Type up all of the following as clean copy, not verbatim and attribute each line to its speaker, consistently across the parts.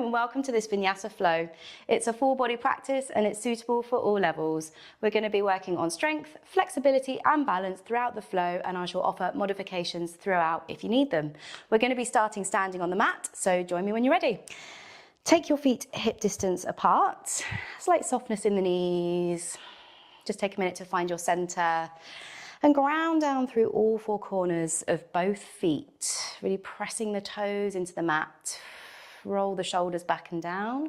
Speaker 1: Hello and welcome to this Vinyasa flow. It's a full body practice and it's suitable for all levels. We're going to be working on strength, flexibility and balance throughout the flow, and I shall offer modifications throughout if you need them. We're going to be starting standing on the mat, so join me when you're ready. Take your feet hip distance apart, slight softness in the knees. Just take a minute to find your center and ground down through all four corners of both feet, really pressing the toes into the mat. Roll the shoulders back and down.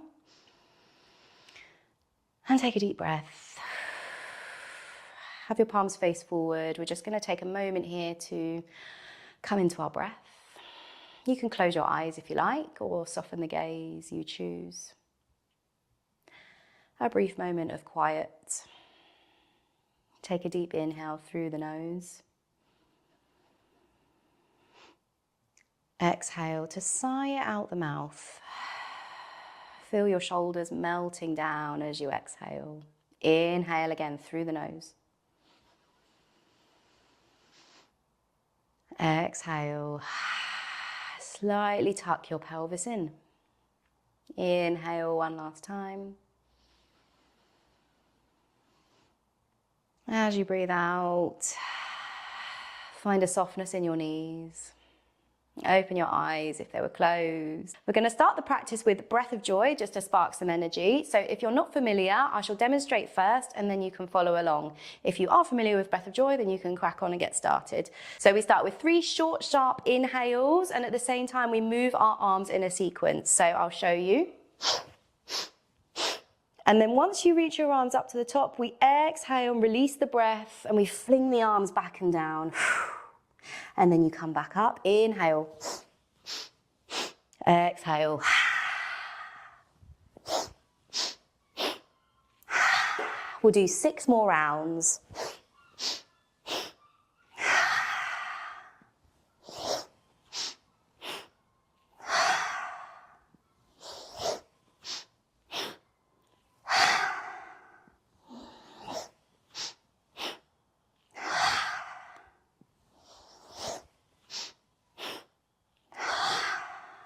Speaker 1: And take a deep breath. Have your palms face forward. We're just going to take a moment here to come into our breath. You can close your eyes if you like, or soften the gaze, you choose. A brief moment of quiet. Take a deep inhale through the nose. Exhale to sigh out the mouth. Feel your shoulders melting down as you exhale. Inhale again through the nose. Exhale. Slightly tuck your pelvis in. Inhale one last time. As you breathe out, find a softness in your knees. Open your eyes if they were closed. We're going to start the practice with breath of joy, just to spark some energy. So if you're not familiar, I shall demonstrate first and then you can follow along. If you are familiar with breath of joy, then you can crack on and get started. So we start with 3 short, sharp inhales, and at the same time we move our arms in a sequence. So I'll show you. And then once you reach your arms up to the top, we exhale and release the breath and we fling the arms back and down. And then you come back up, inhale, exhale. We'll do 6 more rounds.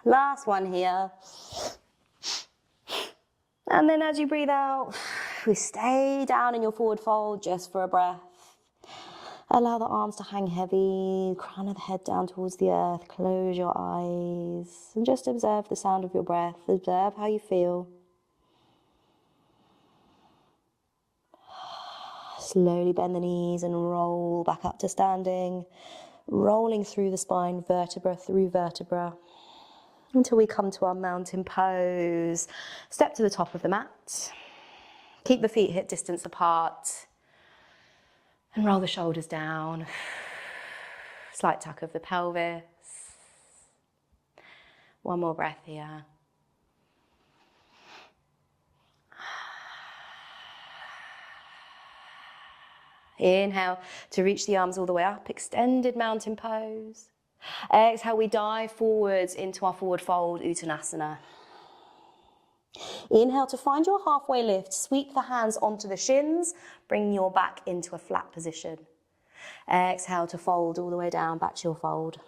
Speaker 1: Last one here. And then as you breathe out, we stay down in your forward fold just for a breath. Allow the arms to hang heavy, crown of the head down towards the earth. Close your eyes and just observe the sound of your breath. Observe how you feel. Slowly bend the knees and roll back up to standing, rolling through the spine, vertebra through vertebra, until we come to our mountain pose. Step to the top of the mat. Keep the feet hip distance apart. And roll the shoulders down. Slight tuck of the pelvis. One more breath here. Inhale to reach the arms all the way up. Extended mountain pose. Exhale, we dive forwards into our forward fold, Uttanasana. Inhale to find your halfway lift. Sweep the hands onto the shins. Bring your back into a flat position. Exhale to fold all the way down, back to your fold.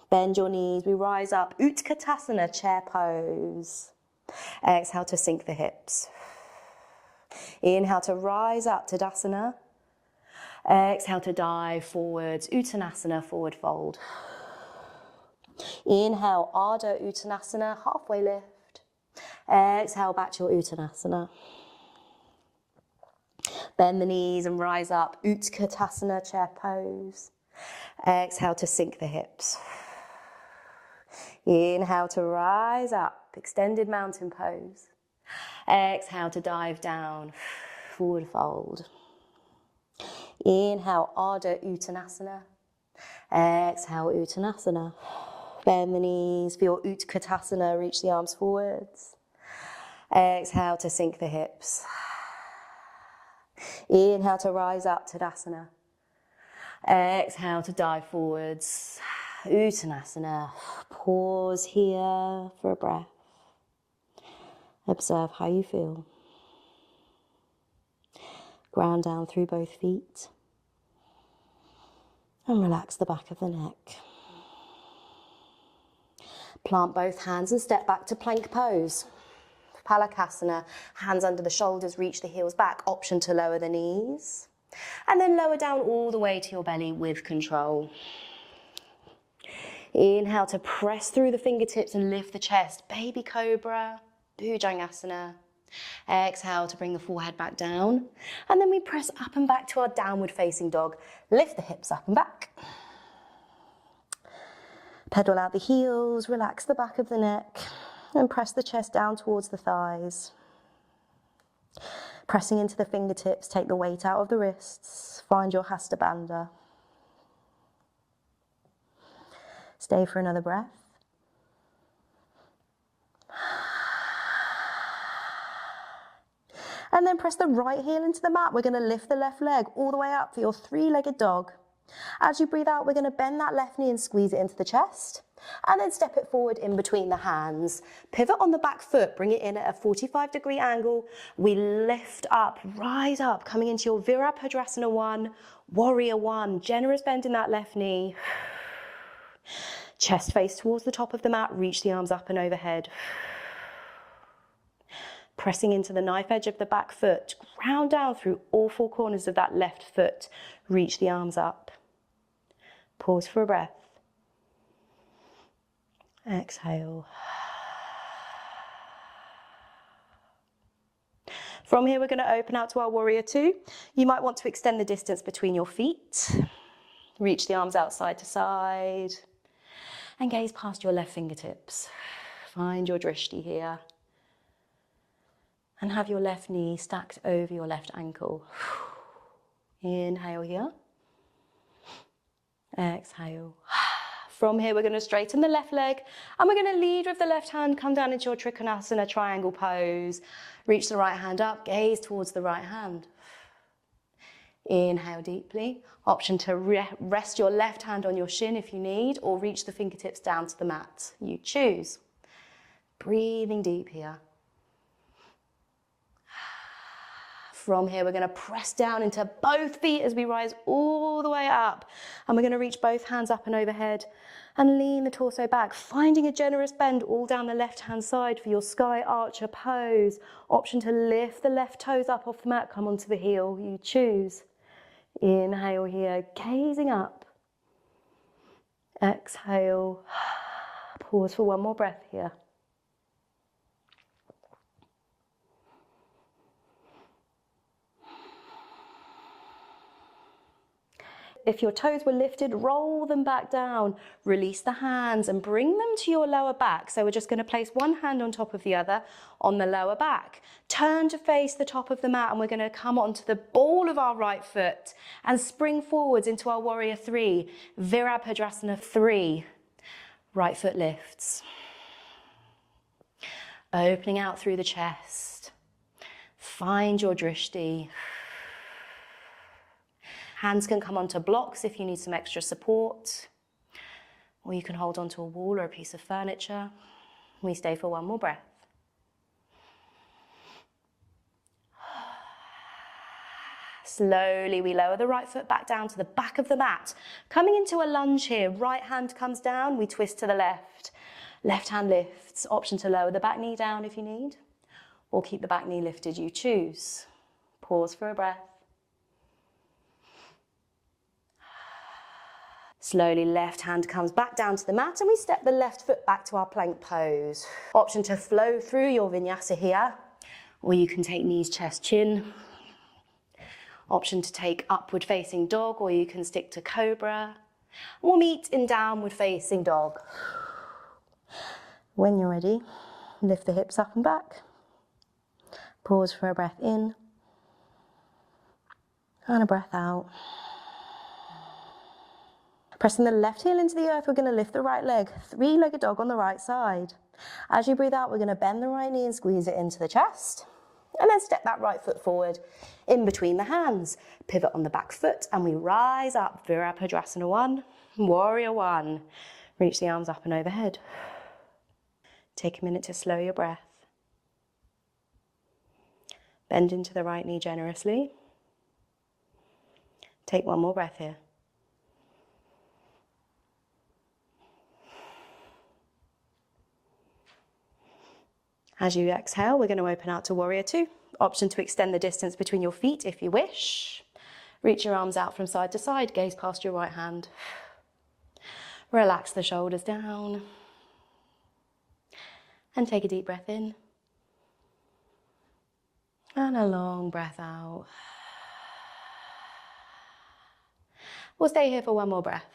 Speaker 1: Bend your knees. We rise up, Utkatasana, chair pose. Exhale to sink the hips. Inhale to rise up, Tadasana. Exhale to dive forwards, Uttanasana, forward fold. Inhale, Ardha Uttanasana, halfway lift. Exhale, back to your Uttanasana. Bend the knees and rise up, Utkatasana, chair pose. Exhale to sink the hips. Inhale to rise up, extended mountain pose. Exhale to dive down, forward fold. Inhale, Ardha Uttanasana. Exhale, Uttanasana. Bend the knees for your Utkatasana, reach the arms forwards. Exhale to sink the hips. Inhale to rise up, Tadasana. Exhale to dive forwards, Uttanasana. Pause here for a breath. Observe how you feel. Ground down through both feet. And relax the back of the neck. Plant both hands and step back to plank pose. Palakasana, hands under the shoulders, reach the heels back. Option to lower the knees. And then lower down all the way to your belly with control. Inhale to press through the fingertips and lift the chest. Baby cobra, Bhujangasana. Exhale to bring the forehead back down. And then we press up and back to our downward facing dog. Lift the hips up and back. Pedal out the heels, relax the back of the neck, and press the chest down towards the thighs. Pressing into the fingertips, take the weight out of the wrists. Find your Hasta Bandha. Stay for another breath. And then press the right heel into the mat. We're going to lift the left leg all the way up for your three-legged dog. As you breathe out, we're going to bend that left knee and squeeze it into the chest. And then step it forward in between the hands. Pivot on the back foot, bring it in at a 45-degree angle. We lift up, rise up, coming into your Virabhadrasana 1, Warrior 1. Generous bend in that left knee. Chest face towards the top of the mat, reach the arms up and overhead. Pressing into the knife edge of the back foot, ground down through all four corners of that left foot, reach the arms up. Pause for a breath. Exhale. From here, we're going to open out to our Warrior 2. You might want to extend the distance between your feet. Reach the arms out side to side. And gaze past your left fingertips. Find your drishti here. And have your left knee stacked over your left ankle. Inhale here. Exhale. From here, we're going to straighten the left leg. And we're going to lead with the left hand. Come down into your Trikonasana triangle pose. Reach the right hand up. Gaze towards the right hand. Inhale deeply. Option to rest your left hand on your shin if you need, or reach the fingertips down to the mat. You choose. Breathing deep here. From here, we're going to press down into both feet as we rise all the way up. And we're going to reach both hands up and overhead and lean the torso back, finding a generous bend all down the left-hand side for your Sky Archer pose. Option to lift the left toes up off the mat, come onto the heel. You choose. Inhale here, gazing up. Exhale. Pause for one more breath here. If your toes were lifted, roll them back down. Release the hands and bring them to your lower back. So we're just going to place one hand on top of the other on the lower back. Turn to face the top of the mat and we're going to come onto the ball of our right foot and spring forwards into our Warrior 3, Virabhadrasana 3. Right foot lifts. Opening out through the chest. Find your drishti. Hands can come onto blocks if you need some extra support, or you can hold onto a wall or a piece of furniture. We stay for one more breath. Slowly, we lower the right foot back down to the back of the mat. Coming into a lunge here, right hand comes down, we twist to the left. Left hand lifts. Option to lower the back knee down if you need, or keep the back knee lifted, you choose. Pause for a breath. Slowly, left hand comes back down to the mat and we step the left foot back to our plank pose. Option to flow through your vinyasa here, or you can take knees, chest, chin. Option to take upward facing dog, or you can stick to cobra. We'll meet in downward facing dog. When you're ready, lift the hips up and back. Pause for a breath in and a breath out. Pressing the left heel into the earth, we're going to lift the right leg, three-legged dog on the right side. As you breathe out, we're going to bend the right knee and squeeze it into the chest. And then step that right foot forward in between the hands. Pivot on the back foot and we rise up. Virabhadrasana 1, Warrior 1. Reach the arms up and overhead. Take a minute to slow your breath. Bend into the right knee generously. Take one more breath here. As you exhale, we're going to open out to warrior two. Option to extend the distance between your feet if you wish. Reach your arms out from side to side, gaze past your right hand. Relax the shoulders down. And take a deep breath in. And a long breath out. We'll stay here for one more breath.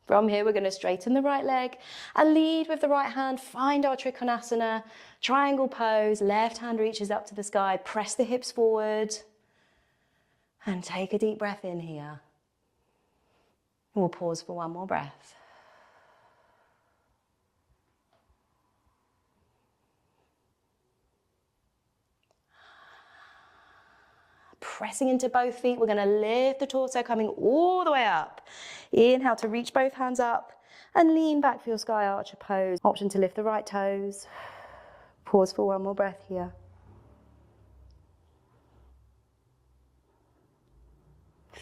Speaker 1: From here, we're going to straighten the right leg and lead with the right hand. Find our Trikonasana, triangle pose. Left hand reaches up to the sky. Press the hips forward. And take a deep breath in here. We'll pause for one more breath. Pressing into both feet, we're going to lift the torso, coming all the way up. Inhale to reach both hands up and lean back for your sky archer pose. Option to lift the right toes. Pause for one more breath here.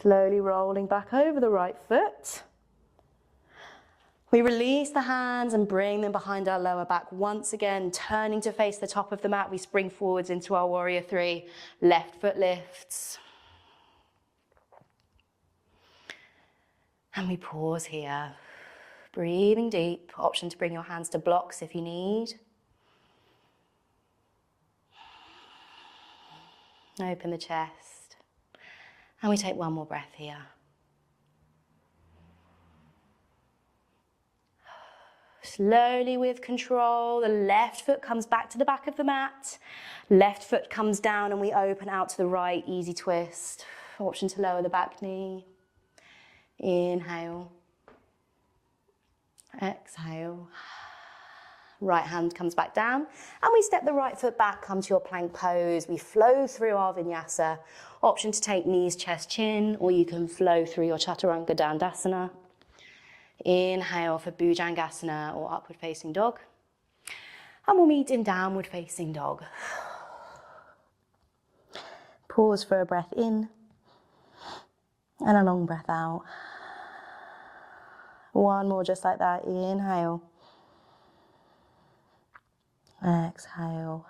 Speaker 1: Slowly rolling back over the right foot. We release the hands and bring them behind our lower back. Once again, turning to face the top of the mat, we spring forwards into our warrior three. Left foot lifts. And we pause here. Breathing deep. Option to bring your hands to blocks if you need. Open the chest. And we take one more breath here. Slowly with control, the left foot comes back to the back of the mat. Left foot comes down and we open out to the right, easy twist. Option to lower the back knee. Inhale. Exhale. Right hand comes back down and we step the right foot back, come to your plank pose. We flow through our vinyasa. Option to take knees, chest, chin, or you can flow through your chaturanga dandasana. Inhale for bhujangasana or upward facing dog. And we'll meet in downward facing dog. Pause for a breath in and a long breath out. One more just like that. Inhale. Exhale.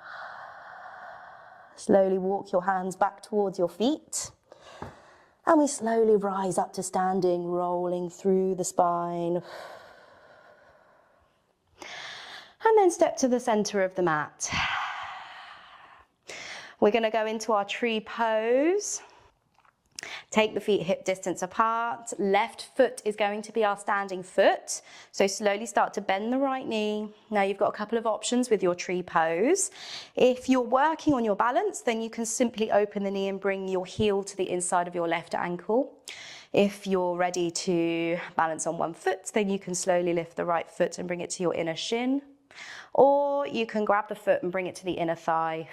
Speaker 1: Slowly walk your hands back towards your feet. And we slowly rise up to standing, rolling through the spine. And then step to the center of the mat. We're going to go into our tree pose. Take the feet hip distance apart. Left foot is going to be our standing foot. So slowly start to bend the right knee. Now you've got a couple of options with your tree pose. If you're working on your balance, then you can simply open the knee and bring your heel to the inside of your left ankle. If you're ready to balance on one foot, then you can slowly lift the right foot and bring it to your inner shin. Or you can grab the foot and bring it to the inner thigh.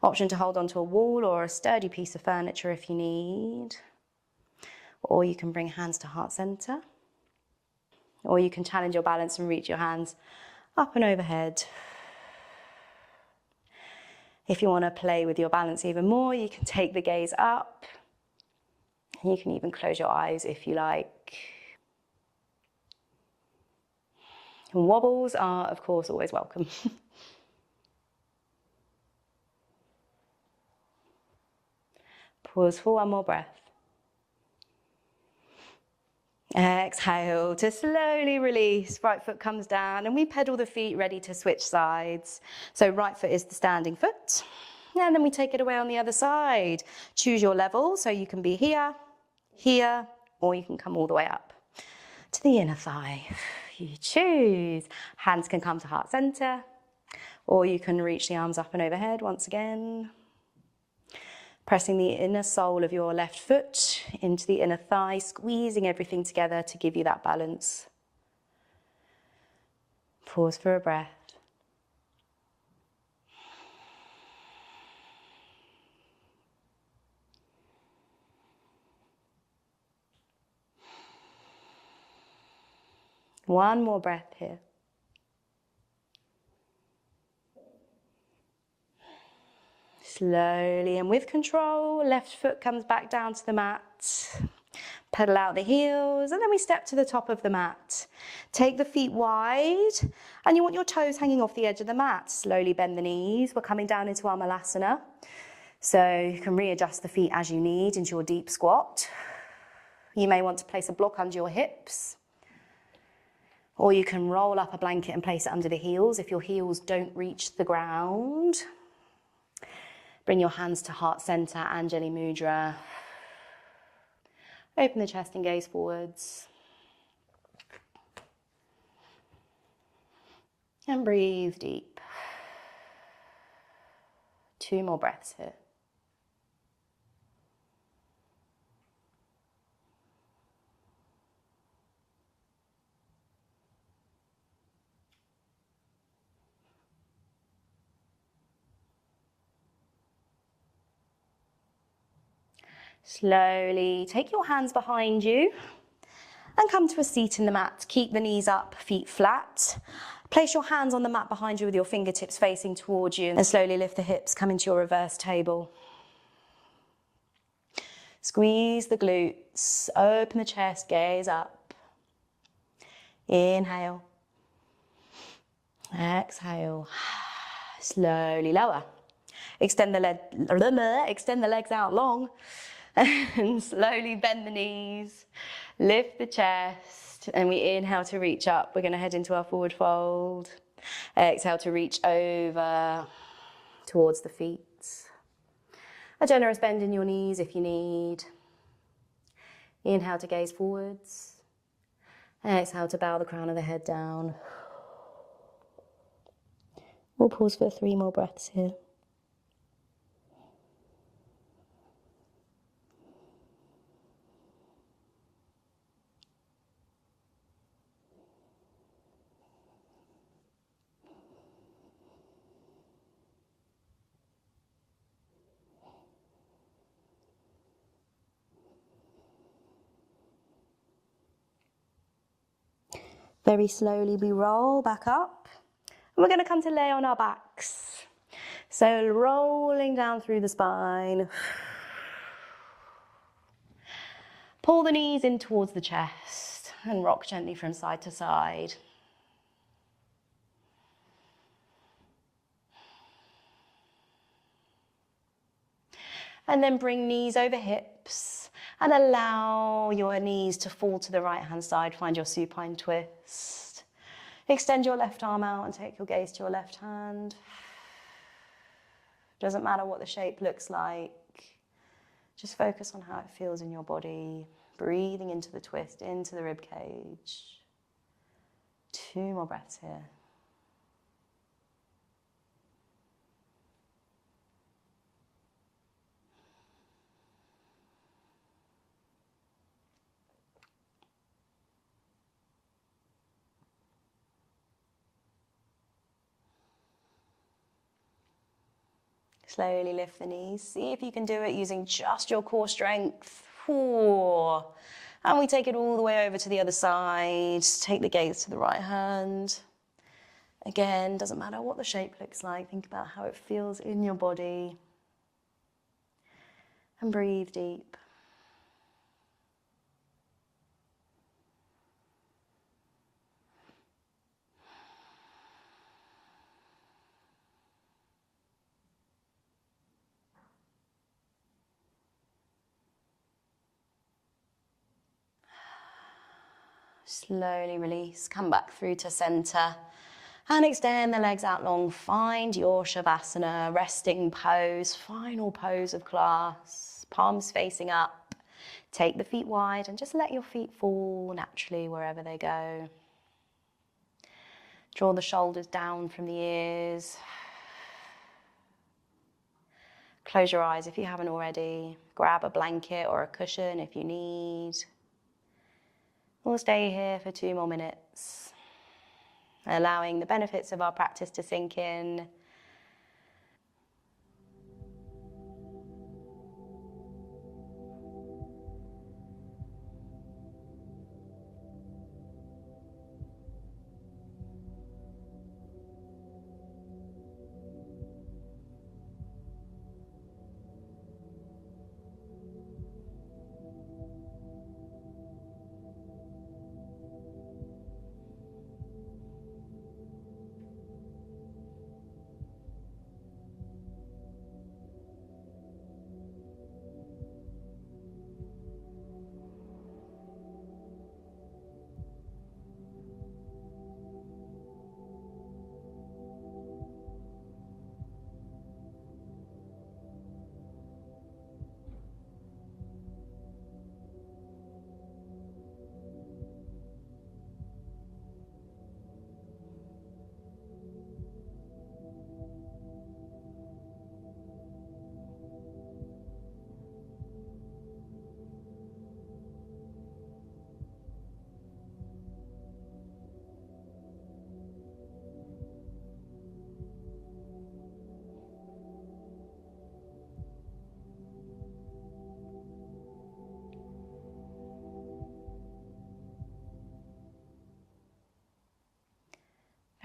Speaker 1: Option to hold onto a wall or a sturdy piece of furniture if you need. Or you can bring hands to heart center. Or you can challenge your balance and reach your hands up and overhead. If you want to play with your balance even more, you can take the gaze up. You can even close your eyes if you like. And wobbles are, of course, always welcome. Pause for one more breath. Exhale to slowly release. Right foot comes down and we pedal the feet, ready to switch sides. So right foot is the standing foot. And then we take it away on the other side. Choose your level, so you can be here, here, or you can come all the way up to the inner thigh. You choose. Hands can come to heart center, or you can reach the arms up and overhead once again. Pressing the inner sole of your left foot into the inner thigh, squeezing everything together to give you that balance. Pause for a breath. One more breath here. Slowly and with control, left foot comes back down to the mat. Pedal out the heels, and then we step to the top of the mat. Take the feet wide, and you want your toes hanging off the edge of the mat. Slowly bend the knees. We're coming down into our malasana. So you can readjust the feet as you need into your deep squat. You may want to place a block under your hips, or you can roll up a blanket and place it under the heels if your heels don't reach the ground. Bring your hands to heart center, Anjali Mudra. Open the chest and gaze forwards. And breathe deep. 2 more breaths here. Slowly take your hands behind you and come to a seat in the mat. Keep the knees up, feet flat. Place your hands on the mat behind you with your fingertips facing towards you, and slowly lift the hips, come into your reverse table. Squeeze the glutes, open the chest, gaze up. Inhale. Exhale. Slowly lower. Extend the legs out long. And slowly bend the knees, lift the chest, and we inhale to reach up. We're going to head into our forward fold. Exhale to reach over towards the feet. A generous bend in your knees if you need. Inhale to gaze forwards. Exhale to bow the crown of the head down. We'll pause for 3 more breaths here. Very slowly we roll back up. And we're going to come to lay on our backs. So rolling down through the spine. Pull the knees in towards the chest and rock gently from side to side. And then bring knees over hips and allow your knees to fall to the right hand side. Find your supine twist. Extend your left arm out and take your gaze to your left hand. Doesn't matter what the shape looks like. Just focus on how it feels in your body. Breathing into the twist, into the rib cage. 2 more breaths here. Slowly lift the knees. See if you can do it using just your core strength. 4. And we take it all the way over to the other side. Take the gaze to the right hand. Again, doesn't matter what the shape looks like. Think about how it feels in your body. And breathe deep. Slowly release, come back through to center and extend the legs out long. Find your Shavasana, resting pose, final pose of class. Palms facing up. Take the feet wide and just let your feet fall naturally wherever they go. Draw the shoulders down from the ears. Close your eyes if you haven't already. Grab a blanket or a cushion if you need. We'll stay here for 2 more minutes, allowing the benefits of our practice to sink in.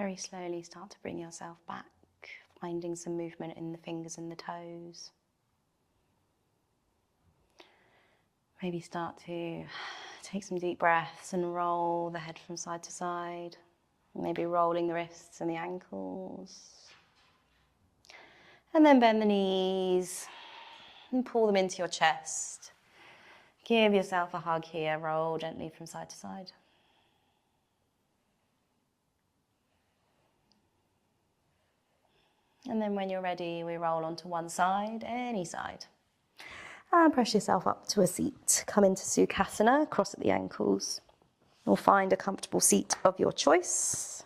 Speaker 1: Very slowly start to bring yourself back, finding some movement in the fingers and the toes. Maybe start to take some deep breaths and roll the head from side to side. Maybe rolling the wrists and the ankles. And then bend the knees and pull them into your chest. Give yourself a hug here, roll gently from side to side. And then when you're ready, we roll onto one side, any side. And press yourself up to a seat. Come into Sukhasana, cross at the ankles. Or find a comfortable seat of your choice.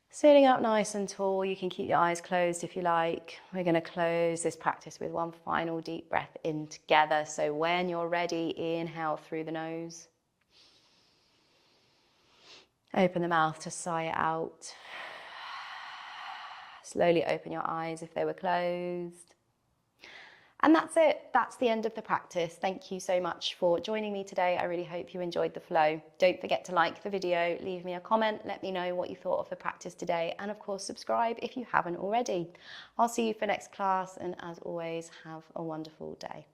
Speaker 1: Sitting up nice and tall, you can keep your eyes closed if you like. We're going to close this practice with one final deep breath in together. So when you're ready, inhale through the nose. Open the mouth to sigh it out. Slowly open your eyes if they were closed. And that's it. That's the end of the practice. Thank you so much for joining me today. I really hope you enjoyed the flow. Don't forget to like the video, leave me a comment, let me know what you thought of the practice today, and of course subscribe if you haven't already. I'll see you for next class, and as always, have a wonderful day.